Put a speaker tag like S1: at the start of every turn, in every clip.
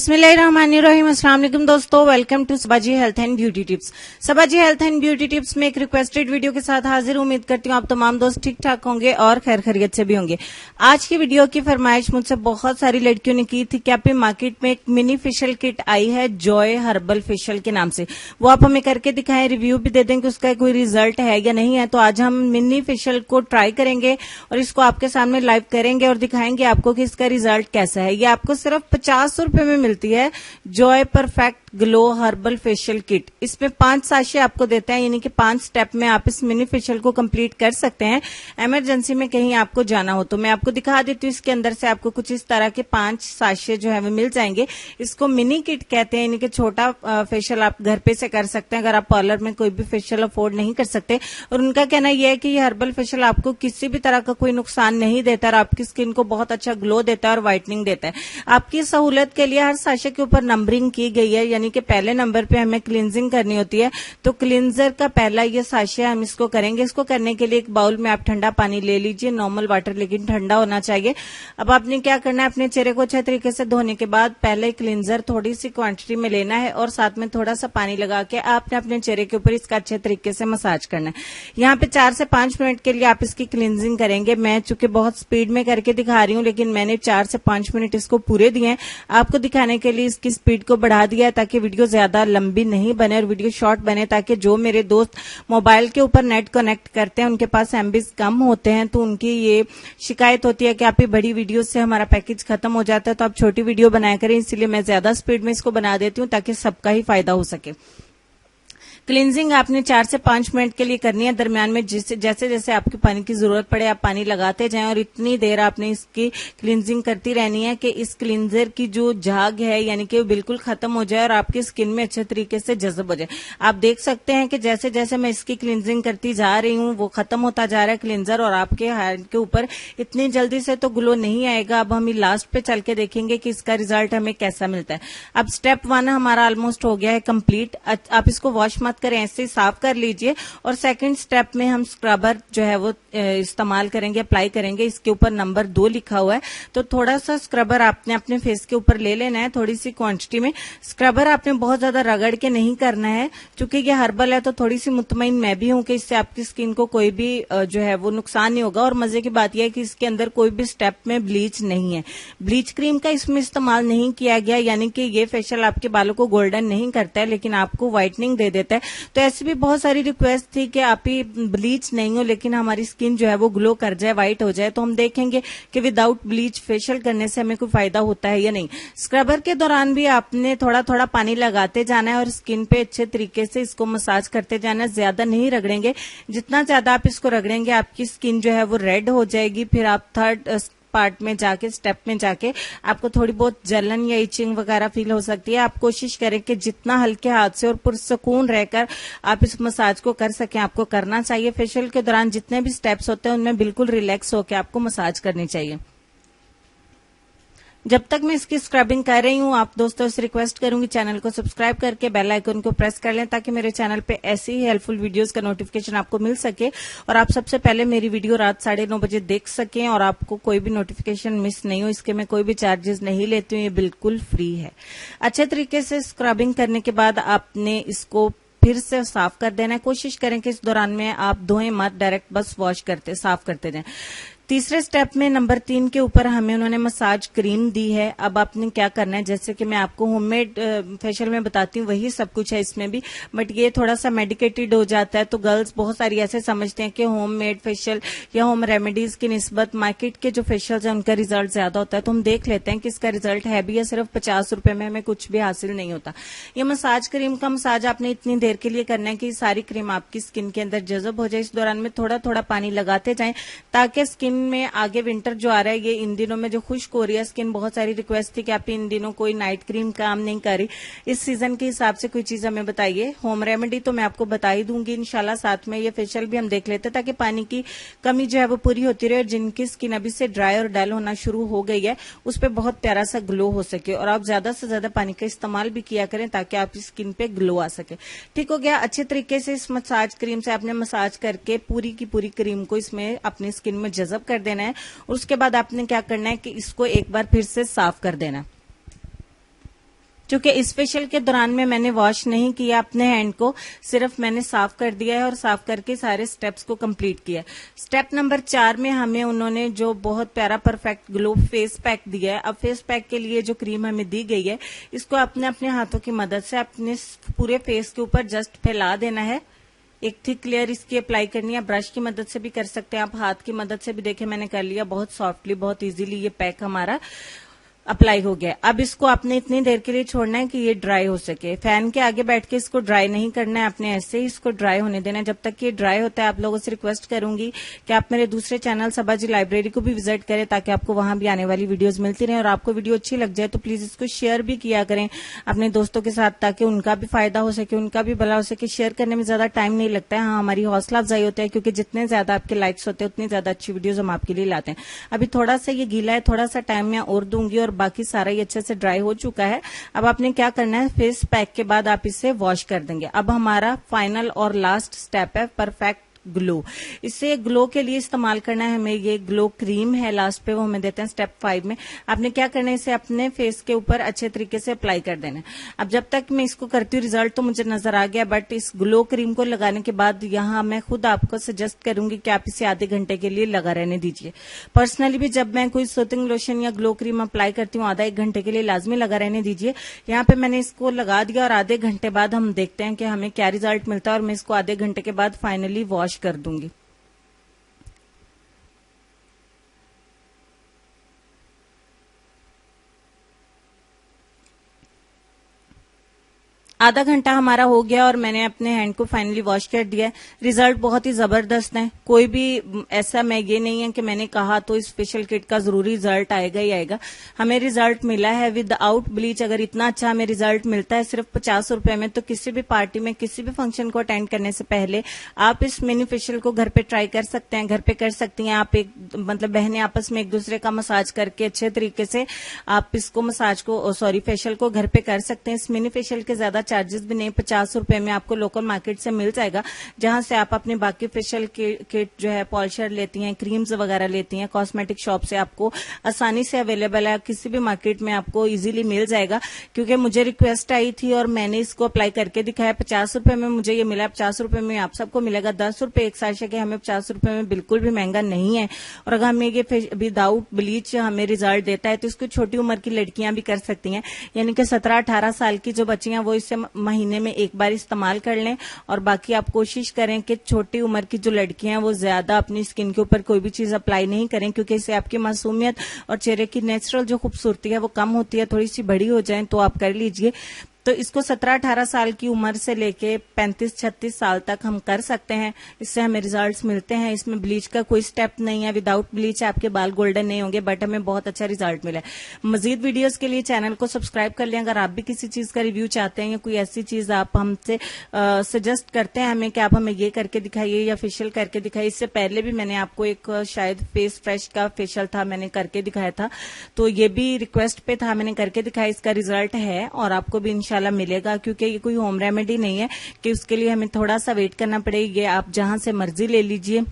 S1: बिस्मिल्लाहिर्रहमानिर्रहीम। अस्सलाम वालेकुम दोस्तों, welcome to Sabaji health and beauty tips. Sabaji health and beauty tips में एक रिक्वेस्टेड वीडियो के साथ हाजिर। उम्मीद करती हूँ आप तमाम दोस्त ठीक ठाक होंगे और खैर खैरियत से भी होंगे। आज की वीडियो की फरमाइश मुझसे बहुत सारी लड़कियों ने की थी कि आप मार्केट में एक मिनी फेशियल किट आई है जॉय हर्बल फेशियल के नाम से, वो आप हमें करके दिखाएं, रिव्यू भी दे दें कि उसका कोई रिजल्ट है या नहीं है। तो आज हम मिनी फेशियल को ट्राई करेंगे और इसको आपके सामने लाइव करेंगे और दिखाएंगे आपको कि इसका रिजल्ट कैसा है। ये आपको सिर्फ 50 रुपए में मिलती है Joy perfect glow herbal facial kit. इसमें 5 साशे आपको देता है, यानी कि 5 स्टेप में आप इस मिनी फेशियल को कंप्लीट कर सकते हैं। इमरजेंसी में कहीं आपको जाना हो तो मैं आपको दिखा देती हूँ। इसके अंदर से आपको कुछ इस तरह के 5 साशे जो है वो मिल जाएंगे। इसको मिनी किट कहते हैं, यानी कि छोटा फेशियल आप घर पे से कर सकते हैं अगर आप पार्लर में कोई भी फेशियल अफोर्ड नहीं कर सकते। और उनका कहना यह है कि ये हर्बल फेशियल आपको किसी भी तरह का कोई नुकसान नहीं देता और आपकी स्किन को बहुत अच्छा ग्लो देता है और व्हाइटनिंग देता है। आपकी सहूलत के लिए हर साशे के ऊपर नंबरिंग की गई है, यानी कि पहले नंबर पे हमें क्लींजिंग करनी होती है। तो क्लींजर का पहला ये साशा हम इसको करेंगे। इसको करने के लिए एक बाउल में आप ठंडा पानी ले लीजिए, नॉर्मल वाटर लेकिन ठंडा होना चाहिए। अब आपने क्या करना है, अपने चेहरे को अच्छे तरीके से धोने के बाद पहले क्लींजर थोड़ी सी क्वांटिटी में लेना है और साथ में थोड़ा सा पानी लगा के आपने अपने चेहरे के ऊपर इसका अच्छे तरीके से मसाज करना है। यहाँ पे 4 से 5 मिनट के लिए आप इसकी क्लींजिंग करेंगे। मैं चूंकि बहुत स्पीड में करके दिखा रही हूँ, लेकिन मैंने 4 से 5 मिनट इसको पूरे दिए हैं। आपको दिखाने के लिए इसकी स्पीड को बढ़ा दिया है ताकि वीडियो ज्यादा लंबी नहीं बने और वीडियो शॉर्ट बने, ताकि जो मेरे दोस्त मोबाइल के ऊपर नेट कनेक्ट करते हैं उनके पास एमबीज कम होते हैं, तो उनकी ये शिकायत होती है कि आप बड़ी वीडियो से हमारा पैकेज खत्म हो जाता है, तो आप छोटी वीडियो बनाया करें। इसलिए मैं ज्यादा स्पीड में इसको बना देती हूँ ताकि सबका ही फायदा हो सके। क्लींजिंग आपने 4 से 5 मिनट के लिए करनी है। दरमियान में जैसे जैसे आपकी पानी की जरूरत पड़े आप पानी लगाते जाएं और इतनी देर आपने इसकी क्लींजिंग करती रहनी है कि इस क्लींजर की जो झाग है यानी कि वो बिल्कुल खत्म हो जाए और आपकी स्किन में अच्छे तरीके से जज़ब हो जाए। आप देख सकते हैं कि जैसे जैसे मैं इसकी क्लींजिंग करती जा रही हूँ वो खत्म होता जा रहा है क्लींजर, और आपके हैंड के ऊपर इतनी जल्दी से तो ग्लो नहीं आएगा। अब हम लास्ट पे चल के देखेंगे कि इसका रिजल्ट हमें कैसा मिलता है। अब स्टेप 1 हमारा ऑलमोस्ट हो गया है कंप्लीट। आप इसको वॉश मत करें, ऐसे ही साफ कर लीजिए। और सेकंड स्टेप में हम स्क्रबर जो है वो इस्तेमाल करेंगे, अप्लाई करेंगे। इसके ऊपर नंबर 2 लिखा हुआ है, तो थोड़ा सा स्क्रबर आपने अपने फेस के ऊपर ले लेना है, थोड़ी सी क्वांटिटी में। स्क्रबर आपने बहुत ज्यादा रगड़ के नहीं करना है, क्योंकि ये हर्बल है तो थोड़ी सी मुतमईन मैं भी हूं कि इससे आपकी स्किन को कोई भी जो है वो नुकसान नहीं होगा। और मजे की बात यह है कि इसके अंदर कोई भी स्टेप में ब्लीच नहीं है, ब्लीच क्रीम का इसमें इस्तेमाल नहीं किया गया, यानी कि ये फेशियल आपके बालों को गोल्डन नहीं करता है लेकिन आपको व्हाइटनिंग दे देता है। तो ऐसी भी बहुत सारी रिक्वेस्ट थी कि आप ही ब्लीच नहीं हो लेकिन हमारी स्किन जो है वो ग्लो कर जाए, व्हाइट हो जाए। तो हम देखेंगे कि विदाउट ब्लीच फेशियल करने से हमें कोई फायदा होता है या नहीं। स्क्रबर के दौरान भी आपने थोड़ा थोड़ा पानी लगाते जाना है और स्किन पे अच्छे तरीके से इसको मसाज करते जाना है। ज्यादा नहीं रगड़ेंगे, जितना ज्यादा आप इसको रगड़ेंगे आपकी स्किन जो है वो रेड हो जाएगी। फिर आप थर्ड पार्ट में जाके स्टेप में जाके आपको थोड़ी बहुत जलन या इचिंग वगैरह फील हो सकती है। आप कोशिश करें कि जितना हल्के हाथ से और पुरसुकून रहकर आप इस मसाज को कर सकें, आपको करना चाहिए। फेशियल के दौरान जितने भी स्टेप्स होते हैं उनमें बिल्कुल रिलैक्स होकर आपको मसाज करनी चाहिए। जब तक मैं इसकी स्क्रबिंग कर रही हूँ, आप दोस्तों से रिक्वेस्ट करूंगी चैनल को सब्सक्राइब करके बेल आइकन को प्रेस कर लें ताकि मेरे चैनल पे ऐसी ही हेल्पफुल वीडियोस का नोटिफिकेशन आपको मिल सके और आप सबसे पहले मेरी वीडियो रात 9:30 बजे देख सकें और आपको कोई भी नोटिफिकेशन मिस नहीं हो। इसके मैं कोई भी चार्जेस नहीं लेती हूँ, ये बिल्कुल फ्री है। अच्छे तरीके से स्क्रबिंग करने के बाद आपने इसको फिर से साफ कर देना है। कोशिश करें कि इस दौरान में आप धोएं मत, डायरेक्ट बस वॉश करते साफ करते जाएं। तीसरे स्टेप में नंबर 3 के ऊपर हमें उन्होंने मसाज क्रीम दी है। अब आपने क्या करना है, जैसे कि मैं आपको होममेड फेशियल में बताती हूँ वही सब कुछ है इसमें भी, बट ये थोड़ा सा मेडिकेटेड हो जाता है। तो गर्ल्स बहुत सारी ऐसे समझते हैं कि होममेड फेशियल या होम रेमेडीज की निस्बत मार्केट के जो फेशियल्स हैं उनका रिजल्ट ज्यादा होता है। तो हम देख लेते हैं कि इसका रिजल्ट है भी या सिर्फ 50 रुपए में हमें कुछ भी हासिल नहीं होता। ये मसाज क्रीम का मसाज आपने इतनी देर के लिए करना है कि सारी क्रीम आपकी स्किन के अंदर जज़ब हो जाए। इस दौरान में थोड़ा थोड़ा पानी लगाते जाएं ताकि स्किन में आगे विंटर जो आ रहा है, ये इन दिनों में जो खुश्क हो रही है स्किन, बहुत सारी रिक्वेस्ट थी कि आप इन दिनों कोई नाइट क्रीम काम नहीं कर रही, इस सीजन के हिसाब से कोई चीज हमें बताइए। होम रेमेडी तो मैं आपको बता ही दूंगी इंशाल्लाह, साथ में ये फेशियल भी हम देख लेते हैं ताकि पानी की कमी जो है वो पूरी होती रहे और जिनकी स्किन अभी से ड्राई और डल होना शुरू हो गई है उस पर बहुत प्यारा सा ग्लो हो सके। और आप ज्यादा से ज्यादा पानी का इस्तेमाल भी किया करें ताकि आपकी स्किन पे ग्लो आ सके। ठीक हो गया। अच्छे तरीके से इस मसाज क्रीम से आपने मसाज करके पूरी की पूरी क्रीम को इसमें अपनी स्किन में जज़ब कर देना है। उसके बाद आपने क्या करना है कि इसको एक बार फिर से साफ कर देना। क्योंकि इस फेशियल के दौरान में मैंने वॉश नहीं किया अपने हैंड को, सिर्फ मैंने साफ कर दिया है और साफ करके सारे स्टेप्स को कंप्लीट किया। स्टेप नंबर 4 में हमें उन्होंने जो बहुत प्यारा परफेक्ट ग्लो फेस पैक दिया है। अब फेस पैक के लिए जो क्रीम हमें दी गई है, इसको अपने अपने हाथों की मदद से अपने पूरे फेस के ऊपर जस्ट फैला देना है। एक थिक लेयर इसकी अप्लाई करनी है। ब्रश की मदद से भी कर सकते हैं आप, हाथ की मदद से भी। देखे मैंने कर लिया बहुत सॉफ्टली, बहुत इजीली ये पैक हमारा अप्लाई हो गया। अब इसको आपने इतनी देर के लिए छोड़ना है कि ये ड्राई हो सके। फैन के आगे बैठ के इसको ड्राई नहीं करना है, आपने ऐसे ही इसको ड्राई होने देना है। जब तक ये ड्राई होता है, आप लोगों से रिक्वेस्ट करूंगी कि आप मेरे दूसरे चैनल सबाजी लाइब्रेरी को भी विजिट करें, ताकि आपको वहां भी आने वाली वीडियोस मिलती रहे। और आपको वीडियो अच्छी लग जाए तो प्लीज इसको शेयर भी किया करें अपने दोस्तों के साथ, ताकि उनका भी फायदा हो सके, उनका भी भला हो सके। शेयर करने में ज्यादा टाइम नहीं लगता है। हाँ, हमारी हौसला अफजाई होता है, क्योंकि जितने ज्यादा आपके लाइक्स होते हैं उतनी ज्यादा अच्छी वीडियोज हम आपके लिए लाते हैं। अभी थोड़ा सा ये गीला है, थोड़ा सा टाइम मैं और दूंगी और बाकी सारा ये अच्छे से ड्राई हो चुका है। अब आपने क्या करना है, फेस पैक के बाद आप इसे वॉश कर देंगे। अब हमारा फाइनल और लास्ट स्टेप है परफेक्ट ग्लो। इसे ग्लो के लिए इस्तेमाल करना है हमें, ये ग्लो क्रीम है लास्ट पे, वो हमें देते हैं स्टेप 5 में। आपने क्या करना है, इसे अपने फेस के ऊपर अच्छे तरीके से अप्लाई कर देना है। अब जब तक मैं इसको करती हूँ, रिजल्ट तो मुझे नजर आ गया, बट इस ग्लो क्रीम को लगाने के बाद यहाँ मैं खुद आपको सजेस्ट करूंगी कि आप इसे आधे घंटे के लिए लगा रहने दीजिए। पर्सनली भी जब मैं कोई सूथिंग लोशन या ग्लो क्रीम अप्लाई करती हूँ, आधा 1 घंटे के लिए लाजमी लगा रहने दीजिए। यहाँ पे मैंने इसको लगा दिया और आधे घंटे बाद हम देखते हैं कि हमें क्या रिजल्ट मिलता है। और मैं इसको आधे घंटे के बाद फाइनली वॉश कर दूंगी। आधा घंटा हमारा हो गया और मैंने अपने हैंड को फाइनली वॉश कर दिया है। रिजल्ट बहुत ही जबरदस्त है। कोई भी ऐसा मैं ये नहीं है कि मैंने कहा तो इस फेशियल किट का जरूरी रिजल्ट आएगा ही आएगा। हमें रिजल्ट मिला है विदाउट ब्लीच। अगर इतना अच्छा हमें रिजल्ट मिलता है सिर्फ 50 रुपए में, तो किसी भी पार्टी में, किसी भी फंक्शन को अटेंड करने से पहले आप इस मिनी फेशियल को घर पे ट्राई कर सकते हैं, घर पे कर सकती हैं आप। एक मतलब बहनें आपस में एक दूसरे का मसाज करके अच्छे तरीके से आप इसको मसाज को फेशियल को घर पे कर सकते हैं। इस मिनी फेशियल के ज्यादा चार्जेस भी नहीं, 50 रुपए में आपको लोकल मार्केट से मिल जाएगा, जहां से आप अपने बाकी फेशियल किट जो है पॉलिशर लेती हैं, क्रीम्स वगैरह लेती हैं, कॉस्मेटिक शॉप से आपको आसानी से अवेलेबल है, किसी भी मार्केट में आपको इजीली मिल जाएगा। क्योंकि मुझे रिक्वेस्ट आई थी और मैंने इसको अप्लाई करके दिखाया। 50 रुपए में मुझे ये मिला, 50 रुपए में आप सबको मिलेगा। 10 रुपए एक साशे के हमें 50 रुपए में बिल्कुल भी महंगा नहीं है। और अगर हमें ये विदाउट ब्लीच हमें रिजल्ट देता है, तो इसको छोटी उम्र की लड़कियां भी कर सकती हैं। यानी कि 17-18 साल की जो बच्चियां, वो इसे महीने में एक बार इस्तेमाल कर लें। और बाकी आप कोशिश करें कि छोटी उम्र की जो लड़कियां हैं वो ज्यादा अपनी स्किन के ऊपर कोई भी चीज अप्लाई नहीं करें, क्योंकि इससे आपकी मासूमियत और चेहरे की नेचुरल जो खूबसूरती है वो कम होती है। थोड़ी सी बड़ी हो जाए तो आप कर लीजिए। तो इसको 17-18 साल की उम्र से लेके 35-36 साल तक हम कर सकते हैं। इससे हमें रिजल्ट्स मिलते हैं। इसमें ब्लीच का कोई स्टेप नहीं है। विदाउट ब्लीच आपके बाल गोल्डन नहीं होंगे, बट हमें बहुत अच्छा रिजल्ट मिला है। मजीद वीडियोस के लिए चैनल को सब्सक्राइब कर लें। अगर आप भी किसी चीज का रिव्यू चाहते हैं या कोई ऐसी चीज आप हमसे सजेस्ट करते हैं हमें कि आप हमें ये करके दिखाइए या फेशियल करके दिखाइए। इससे पहले भी मैंने आपको एक शायद फेस फ्रेश का फेशियल था, मैंने करके दिखाया था, तो ये भी रिक्वेस्ट पे था, मैंने करके दिखाया। इसका रिजल्ट है और आपको भी इंशाल्लाह मिलेगा, क्योंकि ये कोई होम रेमेडी नहीं है कि उसके लिए हमें थोड़ा सा वेट करना पड़ेगा। ये आप जहां से मर्जी ले लीजिए,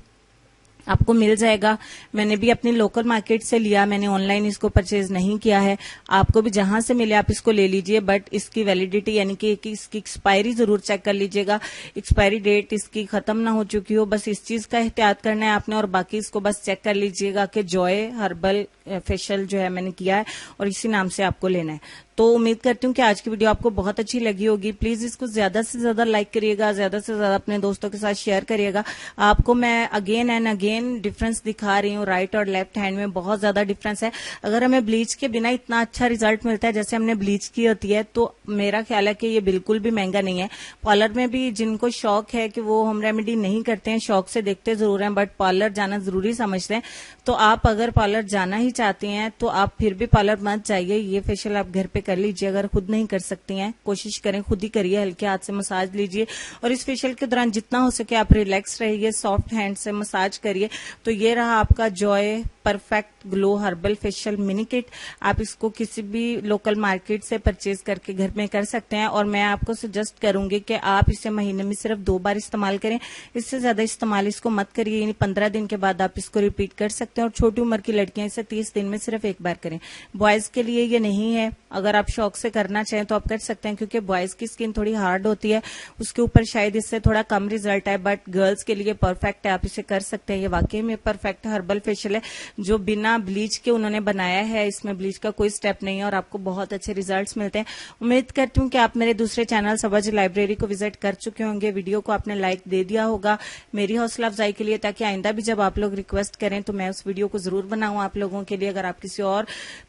S1: आपको मिल जाएगा। मैंने भी अपनी लोकल मार्केट से लिया, मैंने ऑनलाइन इसको परचेज नहीं किया है। आपको भी जहां से मिले आप इसको ले लीजिए, बट इसकी वैलिडिटी यानी कि इसकी एक्सपायरी जरूर चेक कर लीजिएगा। एक्सपायरी डेट इसकी खत्म ना हो चुकी हो, बस इस चीज का एहतियात करना है आपने। और बाकी इसको बस चेक कर लीजिएगा कि जॉय हर्बल फेशियल जो है मैंने किया है और इसी नाम से आपको लेना है। तो उम्मीद करती हूँ कि आज की वीडियो आपको बहुत अच्छी लगी होगी। प्लीज इसको ज्यादा से ज्यादा लाइक करिएगा, ज्यादा से ज्यादा अपने दोस्तों के साथ शेयर करिएगा। आपको मैं अगेन एंड अगेन डिफरेंस दिखा रही हूँ, राइट और लेफ्ट हैंड में बहुत ज्यादा डिफरेंस है। अगर हमें ब्लीच के बिना इतना अच्छा रिजल्ट मिलता है जैसे हमने ब्लीच की होती है, तो मेरा ख्याल है कि ये बिल्कुल भी महंगा नहीं है। पार्लर में भी जिनको शौक है कि वो होम रेमेडी नहीं करते हैं, शौक से देखते जरूर हैं, बट पार्लर जाना जरूरी समझते हैं, तो आप अगर पार्लर जाना ही चाहती हैं तो आप फिर भी पार्लर मत जाइए। ये फेशियल आप घर पे कर लीजिए। अगर खुद नहीं कर सकती हैं, कोशिश करें खुद ही करिए, हल्के हाथ से मसाज लीजिए। और इस फेशियल के दौरान जितना हो सके आप रिलैक्स रहिए, सॉफ्ट हैंड से मसाज करिए। तो ये रहा आपका Joy perfect glow herbal facial mini kit. आप इसको किसी भी लोकल मार्केट से परचेज करके घर में कर सकते हैं, और मैं आपको सजेस्ट करूंगी कि आप इसे महीने में सिर्फ 2 बार इस्तेमाल करें। इससे ज्यादा इस्तेमाल इसको मत करिए, यानी 15 दिन के बाद आप इसको रिपीट कर सकते हैं। और छोटी उम्र की लड़कियां इसे 30 दिन में सिर्फ 1 बार करें। बॉयज के लिए ये नहीं है, अगर आप शौक से करना चाहें तो आप कर सकते हैं, क्योंकि बॉयज की स्किन थोड़ी हार्ड होती है, उसके ऊपर शायद इससे थोड़ा कम रिजल्ट है, बट गर्ल्स के लिए परफेक्ट है, आप इसे कर सकते हैं। ये वाकई में परफेक्ट हर्बल फेशियल है जो बिना ब्लीच के उन्होंने बनाया है, इसमें ब्लीच का कोई स्टेप नहीं है और आपको बहुत अच्छे रिजल्ट्स मिलते हैं। उम्मीद करती हूँ कि आप मेरे दूसरे चैनल सबाजी लाइब्रेरी को विजिट कर चुके होंगे, वीडियो को आपने लाइक दे दिया होगा मेरी हौसला अफजाई के लिए, ताकि आइंदा भी जब आप लोग रिक्वेस्ट करें तो मैं उस वीडियो को जरूर बनाऊं आप लोगों के लिए। अगर आप किसी और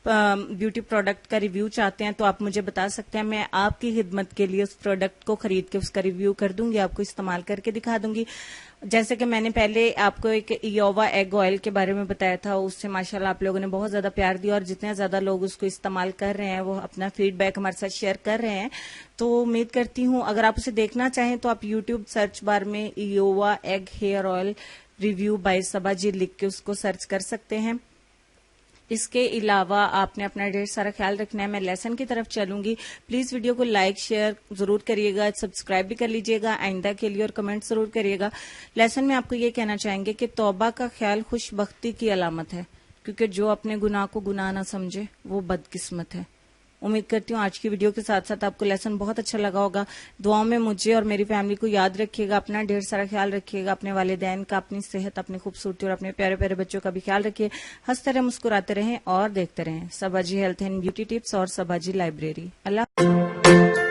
S1: ब्यूटी प्रोडक्ट का रिव्यू चाहते हैं तो आप मुझे बता सकते हैं, मैं आपकी खिदमत के लिए उस प्रोडक्ट को खरीद के उसका रिव्यू कर दूंगी, आपको इस्तेमाल करके दिखा दूंगी। जैसे कि मैंने पहले आपको एक योवा एग ऑयल के बारे में बताया था, उससे माशाल्लाह आप लोगों ने बहुत ज्यादा प्यार दिया, और जितने ज्यादा लोग उसको इस्तेमाल कर रहे हैं वो अपना फीडबैक हमारे साथ शेयर कर रहे हैं। तो उम्मीद करती हूँ अगर आप उसे देखना चाहें तो आप यूट्यूब सर्च बार में योवा egg hair oil review by Sabaji लिख के उसको सर्च कर सकते हैं। इसके अलावा आपने अपना ढेर सारा ख्याल रखना है। मैं लेसन की तरफ चलूंगी, प्लीज वीडियो को लाइक शेयर जरूर करिएगा, सब्सक्राइब भी कर लीजिएगा आइंदा के लिए, और कमेंट जरूर करिएगा। लेसन में आपको ये कहना चाहेंगे कि तौबा का ख्याल खुशबख्ती की अलामत है, क्योंकि जो अपने गुनाह को गुनाह ना समझे वो बदकिस्मत है। उम्मीद करती हूँ आज की वीडियो के साथ साथ आपको लेसन बहुत अच्छा लगा होगा। दुआओं में मुझे और मेरी फैमिली को याद रखिएगा, अपना ढेर सारा ख्याल रखिएगा, अपने वालिदैन का, अपनी सेहत, अपनी खूबसूरती और अपने प्यारे प्यारे बच्चों का भी ख्याल रखिए। हंसते रहें, मुस्कुराते रहें और देखते रहें सबाजी हेल्थ एंड ब्यूटी टिप्स और सबाजी लाइब्रेरी। अल्लाह।